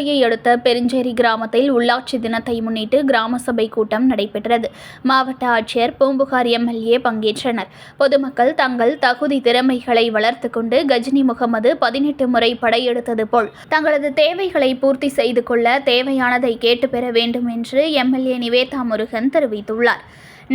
மயிலாடுதுறையை அடுத்த பெருஞ்சேரி கிராமத்தில் உள்ளாட்சி தினத்தை முன்னிட்டு கிராம சபை கூட்டம் நடைபெற்றது. மாவட்ட ஆட்சியர் பூம்புகார் எம்எல்ஏ பங்கேற்றனர். பொதுமக்கள் தங்கள் தகுதி திறமைகளை வளர்த்துக் கொண்டு கஜினி முகமது 18 முறை படையெடுத்தது போல் தங்களது தேவைகளை பூர்த்தி செய்து கொள்ள தேவையானதை கேட்டு பெற வேண்டும் என்று எம்எல்ஏ நிவேதா முருகன் தெரிவித்துள்ளார்.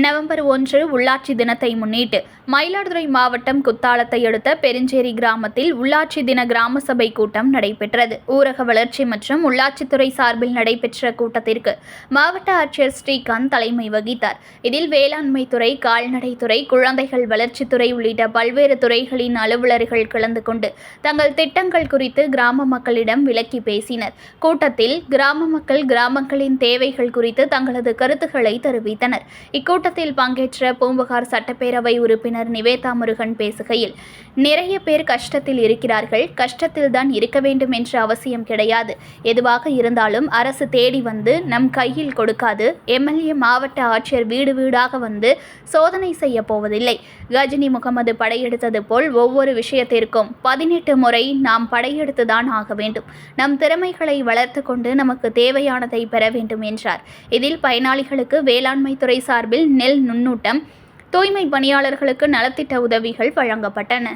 நவம்பர் 1 உள்ளாட்சி தினத்தை முன்னிட்டு மயிலாடுதுறை மாவட்டம் குத்தாலத்தை அடுத்த பெருஞ்சேரி கிராமத்தில் உள்ளாட்சி தின கிராம சபை கூட்டம் நடைபெற்றது. ஊரக வளர்ச்சி மற்றும் உள்ளாட்சித்துறை சார்பில் நடைபெற்ற கூட்டத்திற்கு மாவட்ட ஆட்சியர் ஸ்ரீகாந்த் தலைமை வகித்தார். இதில் வேளாண்மை துறை, கால்நடைத்துறை, குழந்தைகள் வளர்ச்சித்துறை உள்ளிட்ட பல்வேறு துறைகளின் அலுவலர்கள் கலந்து கொண்டு தங்கள் திட்டங்கள் குறித்து கிராம மக்களிடம் விளக்கி பேசினர். கூட்டத்தில் கிராம மக்கள் கிராமங்களின் தேவைகள் குறித்து தங்களது கருத்துக்களை தெரிவித்தனர். கூட்டத்தில் பங்கேற்ற பூம்புகார் சட்டப்பேரவை உறுப்பினர் நிவேதா முருகன் பேசுகையில், நிறைய பேர் கஷ்டத்தில் இருக்கிறார்கள். கஷ்டத்தில் தான் இருக்க வேண்டும் என்ற அவசியம் கிடையாது. எதுவாக இருந்தாலும் அரசு தேடி வந்து நம் கையில் கொடுக்காது. எம்எல்ஏ, மாவட்ட ஆட்சியர் வீடு வீடாக வந்து சோதனை செய்ய போவதில்லை. கஜினி முகமது படையெடுத்தது போல் ஒவ்வொரு விஷயத்திற்கும் 18 முறை நாம் படையெடுத்துதான் ஆக வேண்டும். நம் திறமைகளை வளர்த்து கொண்டு நமக்கு தேவையானதை பெற வேண்டும் என்றார். இதில் பயனாளிகளுக்கு வேளாண்மை துறை சார்பில் நெல் நுண்ணூட்டம், தூய்மை பணியாளர்களுக்கு நலத்திட்ட உதவிகள் வழங்கப்பட்டன.